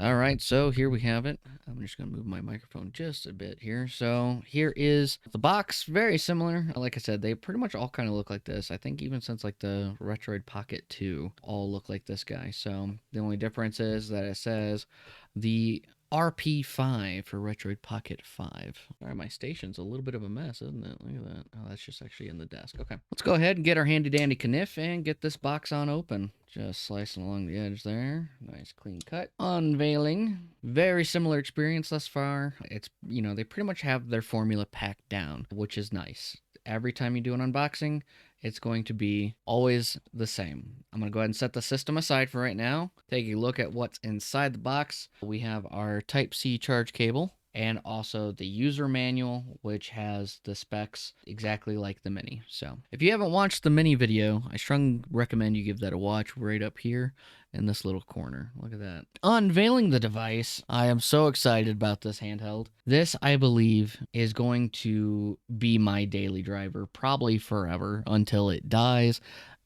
All right, so here we have it. I'm just going to move my microphone just a bit here. So here is the box, very similar. Like I said, they pretty much all kind of look like this. I think even since like the Retroid Pocket 2 all look like this guy. So the only difference is that it says the RP5 for Retroid Pocket 5. All right, my station's a little bit of a mess, isn't it? Look at that. Oh, that's just actually in the desk. Okay, let's go ahead and get our handy dandy kniff and get this box on open. Just slicing along the edge there. Nice clean cut. Unveiling. Very similar experience thus far. It's, they pretty much have their formula packed down, which is nice. Every time you do an unboxing, it's going to be always the same. I'm going to go ahead and set the system aside for right now. Take a look at what's inside the box. We have our Type-C charge cable and also the user manual, which has the specs exactly like the Mini. So if you haven't watched the Mini video, I strongly recommend you give that a watch right up here in this little corner. Look at that. Unveiling the device, I am so excited about this handheld. This, I believe, is going to be my daily driver, probably forever until it dies.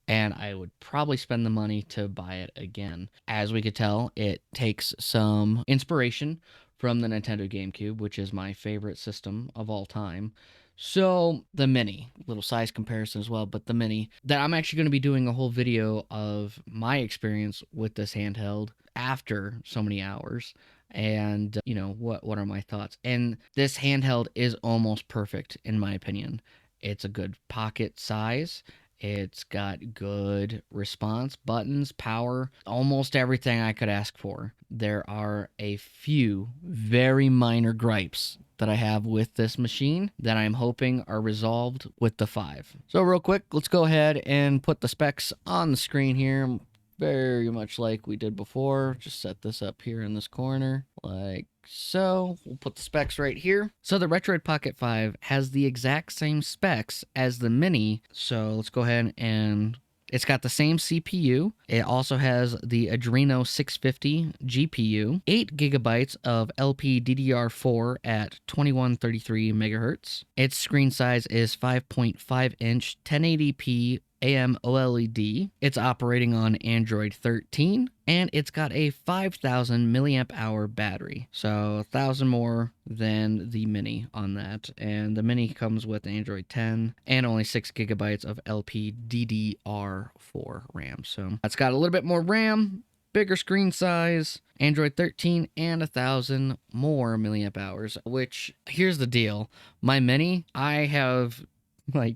And I would probably spend the money to buy it again. As we could tell, it takes some inspiration from the Nintendo GameCube, which is my favorite system of all time. So the Mini, little size comparison as well, but the Mini, that I'm actually going to be doing a whole video of my experience with this handheld after so many hours. And, what are my thoughts? And this handheld is almost perfect, in my opinion. It's a good pocket size. It's got good response, buttons, power, almost everything I could ask for. There are a few very minor gripes that I have with this machine that I'm hoping are resolved with the 5. So real quick, let's go ahead and put the specs on the screen here. Very much like we did before. Just set this up here in this corner like so. We'll put the specs right here. So the Retroid Pocket 5 has the exact same specs as the Mini. So let's go ahead and it's got the same CPU. It also has the Adreno 650 GPU, 8 gigabytes of LPDDR4 at 2133 megahertz. Its screen size is 5.5 inch 1080p AMOLED. It's operating on Android 13, and it's got a 5,000 milliamp hour battery. So 1,000 more than the Mini on that. And the Mini comes with Android 10 and only 6 gigabytes of LPDDR4 RAM. So it's got a little bit more RAM, bigger screen size, Android 13, and 1,000 more milliamp hours, which, here's the deal. My Mini, I have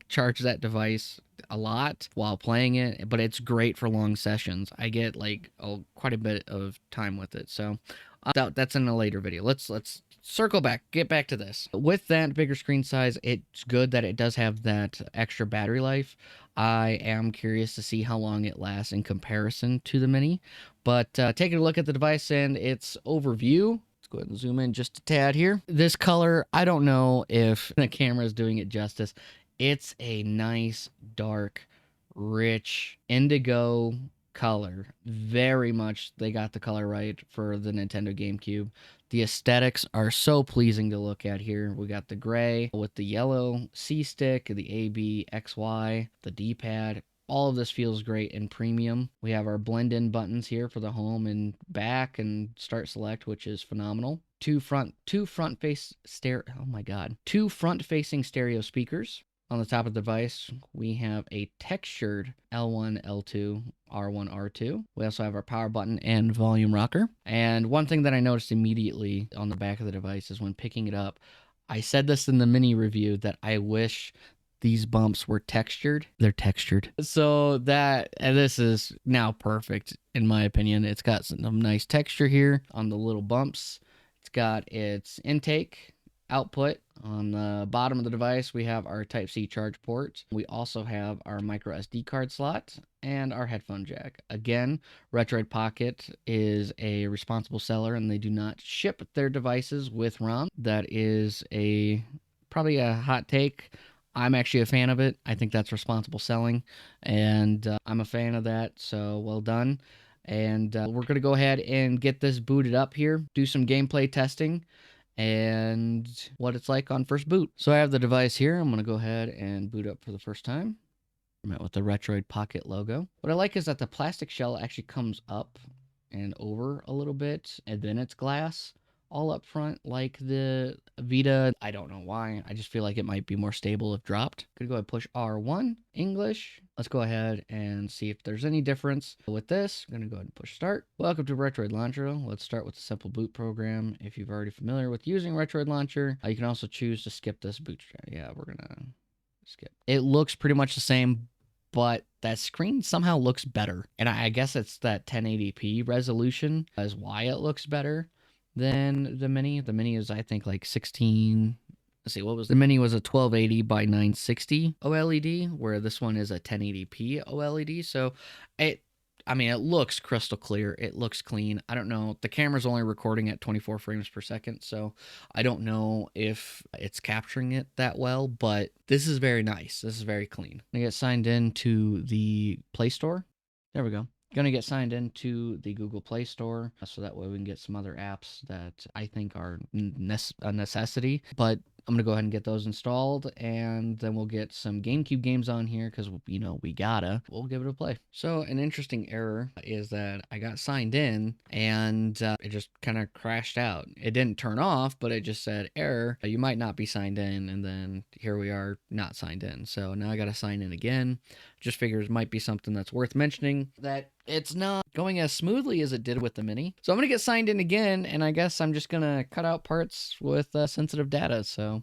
charged that device a lot while playing it, but it's great for long sessions. I get quite a bit of time with it. So that's in a later video. Let's circle back, get back to this. With that bigger screen size, it's good that it does have that extra battery life. I am curious to see how long it lasts in comparison to the Mini. But taking a look at the device and its overview, go ahead and zoom in just a tad here. This color, I don't know if the camera is doing it justice. It's a nice, dark, rich, indigo color. Very much they got the color right for the Nintendo GameCube. The aesthetics are so pleasing to look at here. We got the gray with the yellow C-stick, the A, B, X, Y, the D-pad. All of this feels great and premium. We have our blend-in buttons here for the home and back and start select, which is phenomenal. Two front-facing stereo speakers. On the top of the device, we have a textured L1, L2, R1, R2. We also have our power button and volume rocker. And one thing that I noticed immediately on the back of the device is when picking it up, I said this in the Mini review that I wish these bumps were textured. They're textured. So this is now perfect in my opinion. It's got some nice texture here on the little bumps. It's got its intake, output. On the bottom of the device, we have our Type-C charge port. We also have our micro SD card slot and our headphone jack. Again, Retroid Pocket is a responsible seller and they do not ship their devices with ROM. That is probably a hot take. I'm actually a fan of it. I think that's responsible selling, and I'm a fan of that, so well done. And we're going to go ahead and get this booted up here, do some gameplay testing, and what it's like on first boot. So I have the device here. I'm going to go ahead and boot up for the first time. I'm out with the Retroid Pocket logo. What I like is that the plastic shell actually comes up and over a little bit, and then it's glass all up front like the Vita. I don't know why. I just feel like it might be more stable if dropped. Gonna go ahead and push R1, English. Let's go ahead and see if there's any difference with this. I'm gonna go ahead and push start. Welcome to Retroid Launcher. Let's start with the simple boot program. If you've already familiar with using Retroid Launcher, you can also choose to skip this boot. Yeah, we're gonna skip. It looks pretty much the same, but that screen somehow looks better. And I guess it's that 1080p resolution is why it looks better than the Mini. The Mini is, I think, like 16. Let's see, what was the Mini was a 1280 by 960 OLED, where this one is a 1080p OLED. So it looks crystal clear. It looks clean. I don't know. The camera's only recording at 24 frames per second, so I don't know if it's capturing it that well, but this is very nice. This is very clean. I'm gonna get signed in to the Play Store. There we go. Gonna get signed into the Google Play Store, so that way we can get some other apps that I think are a necessity. But I'm gonna go ahead and get those installed, and then we'll get some GameCube games on here because we gotta. We'll give it a play. So an interesting error is that I got signed in and it just kind of crashed out. It didn't turn off, but it just said error. You might not be signed in, and then here we are not signed in. So now I gotta sign in again. Just figures might be something that's worth mentioning, that it's not going as smoothly as it did with the Mini. So I'm going to get signed in again, and I guess I'm just going to cut out parts with sensitive data. So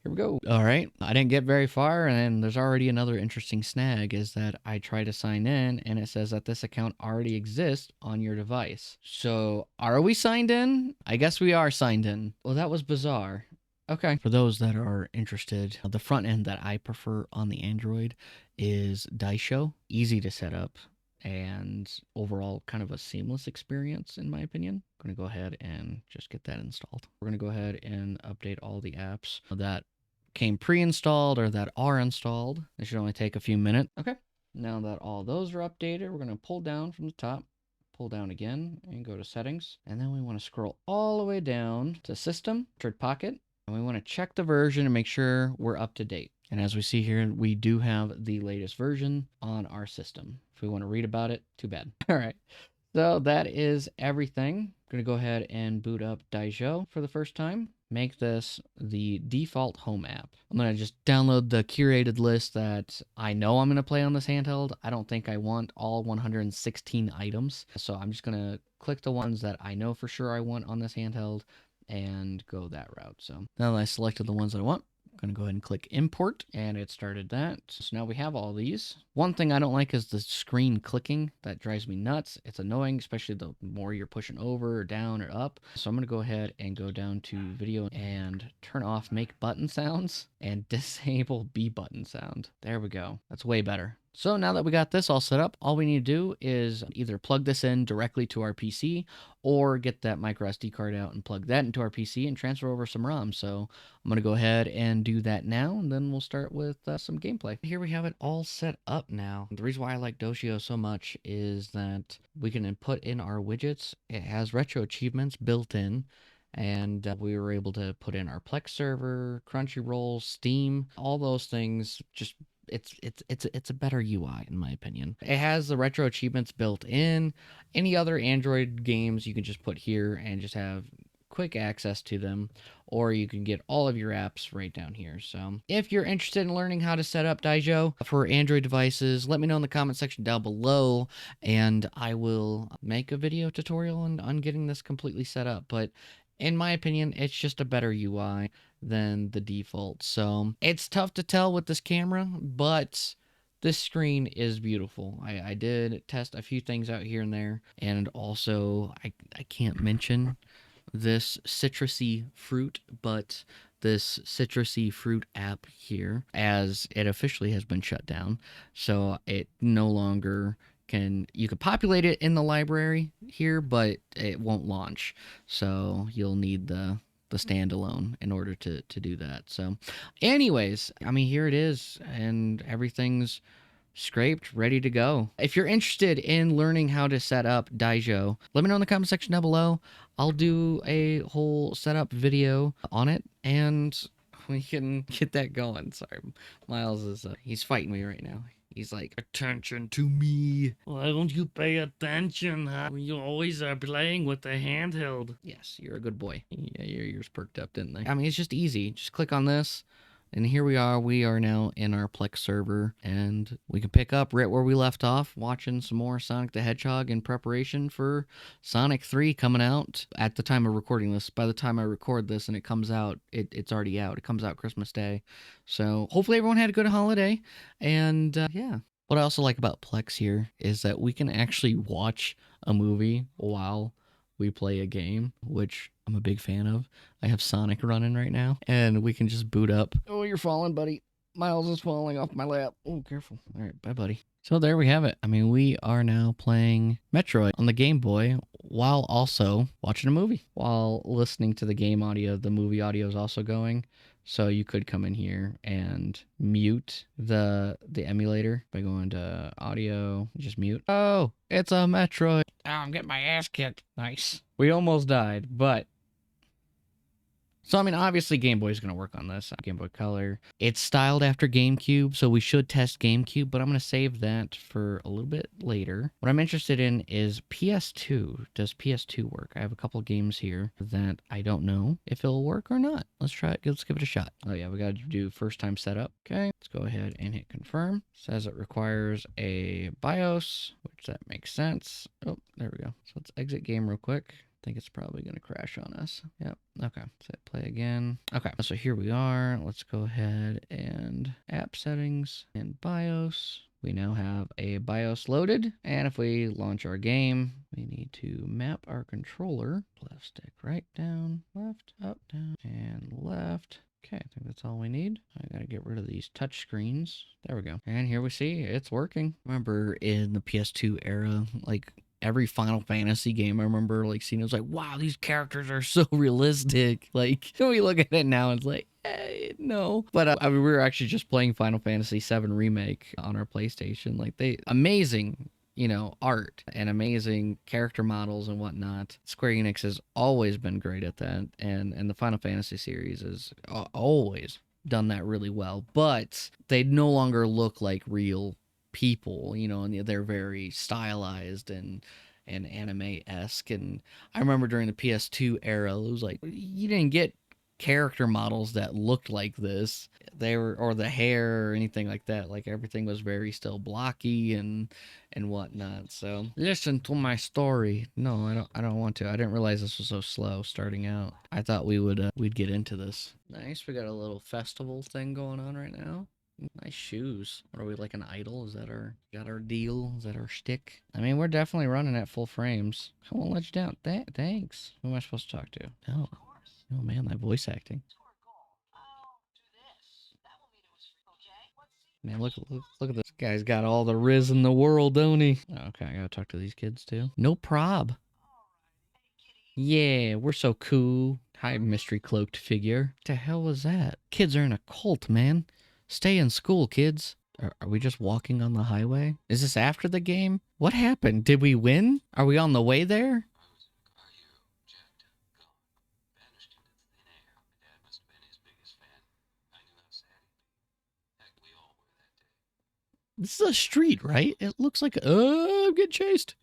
here we go. All right. I didn't get very far, and there's already another interesting snag is that I try to sign in, and it says that this account already exists on your device. So are we signed in? I guess we are signed in. Well, that was bizarre. Okay. For those that are interested, the front end that I prefer on the Android is Daisho. Easy to set up and overall kind of a seamless experience in my opinion. I'm going to go ahead and just get that installed. We're going to go ahead and update all the apps that came pre-installed or that are installed. This should only take a few minutes. Okay. Now that all those are updated, we're going to pull down from the top, pull down again and go to settings. And then we want to scroll all the way down to system, Retroid Pocket. And we want to check the version and make sure we're up to date. And as we see here, we do have the latest version on our system. If we want to read about it, too bad. All right. So that is everything. I'm going to go ahead and boot up Daisho for the first time. Make this the default home app. I'm going to just download the curated list that I know I'm going to play on this handheld. I don't think I want all 116 items. So I'm just going to click the ones that I know for sure I want on this handheld and go that route. So now that I selected the ones that I want, I'm going to go ahead and click import, and it started that. So now we have all these. One thing I don't like is the screen clicking. That drives me nuts. It's annoying, especially the more you're pushing over or down or up. So I'm going to go ahead and go down to video and turn off make button sounds and disable B button sound. There we go. That's way better. So now that we got this all set up, all we need to do is either plug this in directly to our PC or get that micro SD card out and plug that into our PC and transfer over some ROM. So I'm going to go ahead and do that now, and then we'll start with some gameplay. Here we have it all set up now. The reason why I like Dojo so much is that we can input in our widgets. It has retro achievements built in. And we were able to put in our Plex server, Crunchyroll, Steam, all those things. Just it's a better UI in my opinion. It has the retro achievements built in. Any other Android games you can just put here and just have quick access to them, or you can get all of your apps right down here. So if you're interested in learning how to set up Daisho for Android devices, let me know in the comment section down below, and I will make a video tutorial on getting this completely set up. But in my opinion, it's just a better UI than the default. So it's tough to tell with this camera, but this screen is beautiful. I did test a few things out here and there, and also I can't mention this citrusy fruit, but this citrusy fruit app here, as it officially has been shut down, so it no longer you can populate it in the library here, but it won't launch. So you'll need the standalone in order to do that. So anyways, I mean, here it is, and everything's scraped, ready to go. If you're interested in learning how to set up Daisho, let me know in the comment section down below. I'll do a whole setup video on it, and we can get that going. Sorry, Miles is he's fighting me right now. He's like, attention to me. Why don't you pay attention, huh? You always are playing with the handheld. Yes, you're a good boy. Yeah, your ears perked up, didn't they? I mean, it's just easy. Just click on this. And here we are. We are now in our Plex server, and we can pick up right where we left off, watching some more Sonic the Hedgehog in preparation for Sonic 3 coming out at the time of recording this. By the time I record this and it comes out, it's already out. It comes out Christmas Day. So hopefully everyone had a good holiday. And yeah. What I also like about Plex here is that we can actually watch a movie while we play a game, which I'm a big fan of. I have Sonic running right now, and we can just boot up. Oh, you're falling, buddy. Miles is falling off my lap. Oh, careful. All right, bye, buddy. So there we have it. I mean, we are now playing Metroid on the Game Boy while also watching a movie. While listening to the game audio, the movie audio is also going. So you could come in here and mute the emulator by going to audio, just mute. Oh, it's a Metroid. Oh, I'm getting my ass kicked. Nice. We almost died, but... So, I mean, obviously Game Boy is going to work on this. Game Boy Color. It's styled after GameCube, so we should test GameCube, but I'm going to save that for a little bit later. What I'm interested in is PS2. Does PS2 work? I have a couple games here that I don't know if it'll work or not. Let's try it. Let's give it a shot. Oh, yeah, we got to do first time setup. Okay, let's go ahead and hit confirm. Says it requires a BIOS, which that makes sense. Oh, there we go. So let's exit game real quick. I think it's probably going to crash on us. Yep. Okay. Set play again. Okay. So here we are. Let's go ahead and app settings and BIOS. We now have a BIOS loaded. And if we launch our game, we need to map our controller. Left stick right, down, left, up, down, and left. Okay, I think that's all we need. I gotta get rid of these touch screens. There we go. And here we see it's working. Remember in the PS2 era, like every Final Fantasy game I remember like seeing, it was like, wow, these characters are so realistic. Like, we look at it now and it's like, no. But I mean, we were actually just playing Final Fantasy VII Remake on our PlayStation. Like, amazing, you know, art and amazing character models and whatnot. Square Enix has always been great at that, and the Final Fantasy series has always done that really well. But they no longer look like real people, you know, and they're very stylized and anime-esque. And I remember during the PS2 era, it was like, you didn't get character models that looked like this. They were, or the hair or anything like that. Like, everything was very still blocky and whatnot. So listen to my story. No, I don't want to. I didn't realize this was so slow starting out. I thought we would we'd get into this. Nice. We got a little festival thing going on right now. Nice shoes. Are we like an idol? Is that our deal? Is that our shtick? I mean, we're definitely running at full frames. I won't let you down. Thanks. Who am I supposed to talk to? Oh. Oh man, that voice acting. Man, look at this guy's got all the riz in the world, don't he? Okay, I gotta talk to these kids too. No prob. Yeah, we're so cool. Hi, mystery cloaked figure. What the hell was that? Kids are in a cult, man. Stay in school, kids. Are we just walking on the highway? Is this after the game? What happened? Did we win? Are we on the way there? This is a street, right? It looks like, I'm getting chased.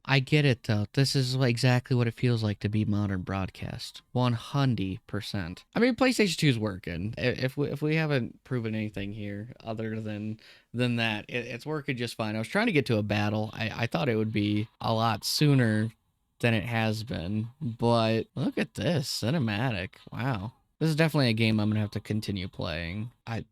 I get it, though. This is exactly what it feels like to be modern broadcast. 100%. I mean, PlayStation 2 is working. If we haven't proven anything here other than that, it's working just fine. I was trying to get to a battle. I thought it would be a lot sooner than it has been. But look at this. Cinematic. Wow. This is definitely a game I'm going to have to continue playing. I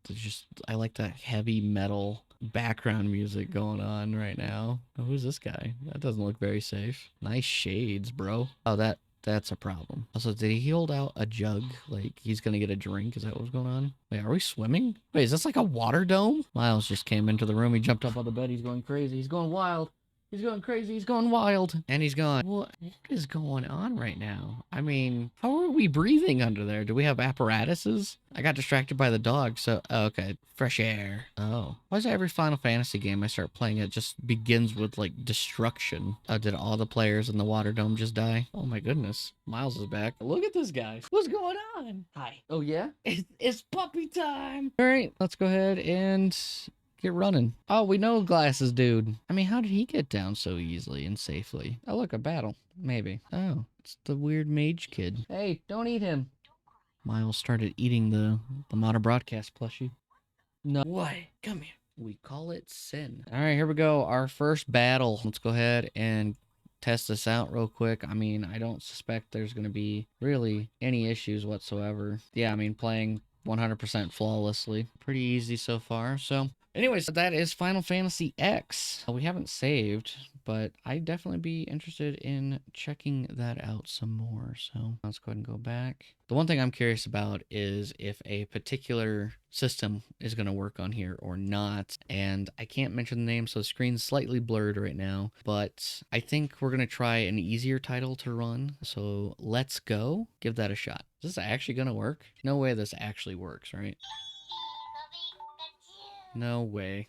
like that heavy metal background music going on right now. Oh, who's this guy? That doesn't look very safe. Nice shades, bro. Oh, that's a problem. Also, did he hold out a jug? Like, he's going to get a drink? Is that what's going on? Wait, are we swimming? Wait, is this like a water dome? Miles just came into the room. He jumped up on the bed. He's going crazy. He's going wild. He's going crazy. He's going wild. And he's going, what is going on right now? I mean, how are we breathing under there? Do we have apparatuses? I got distracted by the dog, so, oh, okay. Fresh air. Oh. Why is every Final Fantasy game I start playing, it just begins with, like, destruction? Did all the players in the water dome just die? Oh my goodness. Miles is back. Look at this guy. What's going on? Hi. Oh, yeah? It's puppy time. All right, let's go ahead and get running. Oh, we know Glasses Dude. I mean, how did he get down so easily and safely? Oh, look, a battle. Maybe. Oh, it's the weird mage kid. Hey, don't eat him. Miles started eating the modern broadcast plushie. No. What? Come here. We call it sin. All right, here we go. Our first battle. Let's go ahead and test this out real quick. I mean, I don't suspect there's going to be really any issues whatsoever. Yeah, I mean, playing 100% flawlessly. Pretty easy so far. So anyways, that is Final Fantasy X. We haven't saved, but I'd definitely be interested in checking that out some more. So let's go ahead and go back. The one thing I'm curious about is if a particular system is going to work on here or not. And I can't mention the name, so the screen's slightly blurred right now. But I think we're going to try an easier title to run. So let's go. Give that a shot. Is this actually going to work? No way this actually works, right? No way.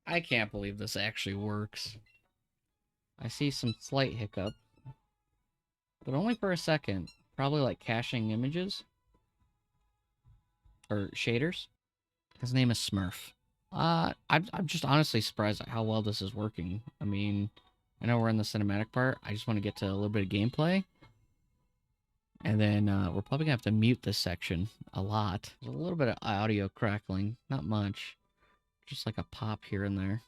I can't believe this actually works. I see some slight hiccup, but only for a second. Probably like caching images or shaders. His name is Smurf. I'm just honestly surprised at how well this is working. I mean, I know we're in the cinematic part. I just want to get to a little bit of gameplay. And then we're probably going to have to mute this section a lot. There's a little bit of audio crackling. Not much. Just like a pop here and there.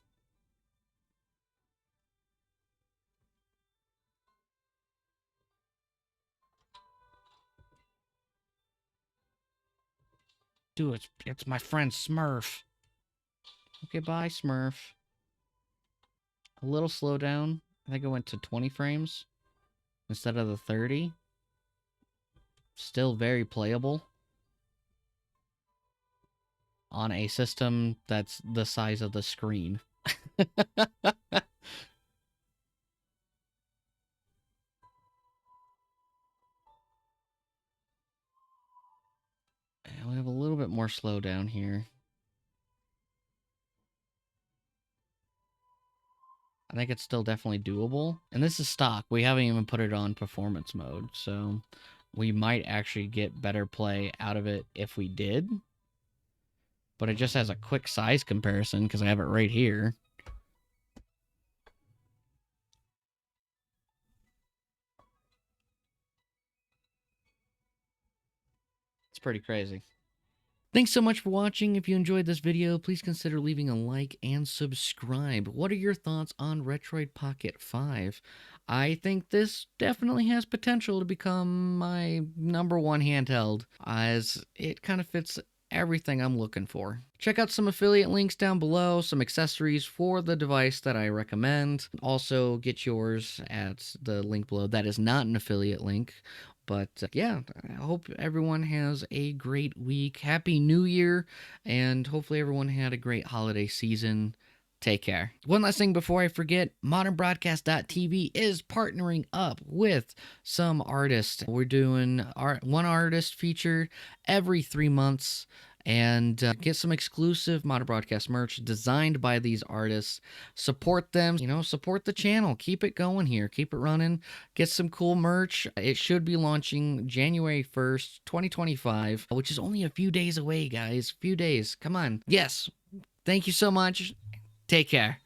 Dude, it's my friend Smurf. Okay, bye, Smurf. A little slowdown. I think I went to 20 frames instead of the 30. Still very playable on a system that's the size of the screen. We have a little bit more slowdown here. I think it's still definitely doable. And this is stock. We haven't even put it on performance mode. So we might actually get better play out of it if we did. But it just has a quick size comparison because I have it right here. It's pretty crazy. Thanks so much for watching. If you enjoyed this video, please consider leaving a like and subscribe. What are your thoughts on Retroid Pocket 5? I think this definitely has potential to become my #1 handheld, as it kind of fits everything I'm looking for. Check out some affiliate links down below, some accessories for the device that I recommend. Also, get yours at the link below. That is not an affiliate link. But yeah, I hope everyone has a great week. Happy New Year, and hopefully everyone had a great holiday season. Take care. One last thing before I forget, modernbroadcast.tv is partnering up with some artists. We're doing one artist featured every 3 months, and get some exclusive Modern Broadcast merch designed by these artists. Support them, support the channel. Keep it going here. Keep it running. Get some cool merch. It should be launching January 1st, 2025, which is only a few days away, guys. Few days. Come on. Yes. Thank you so much. Take care.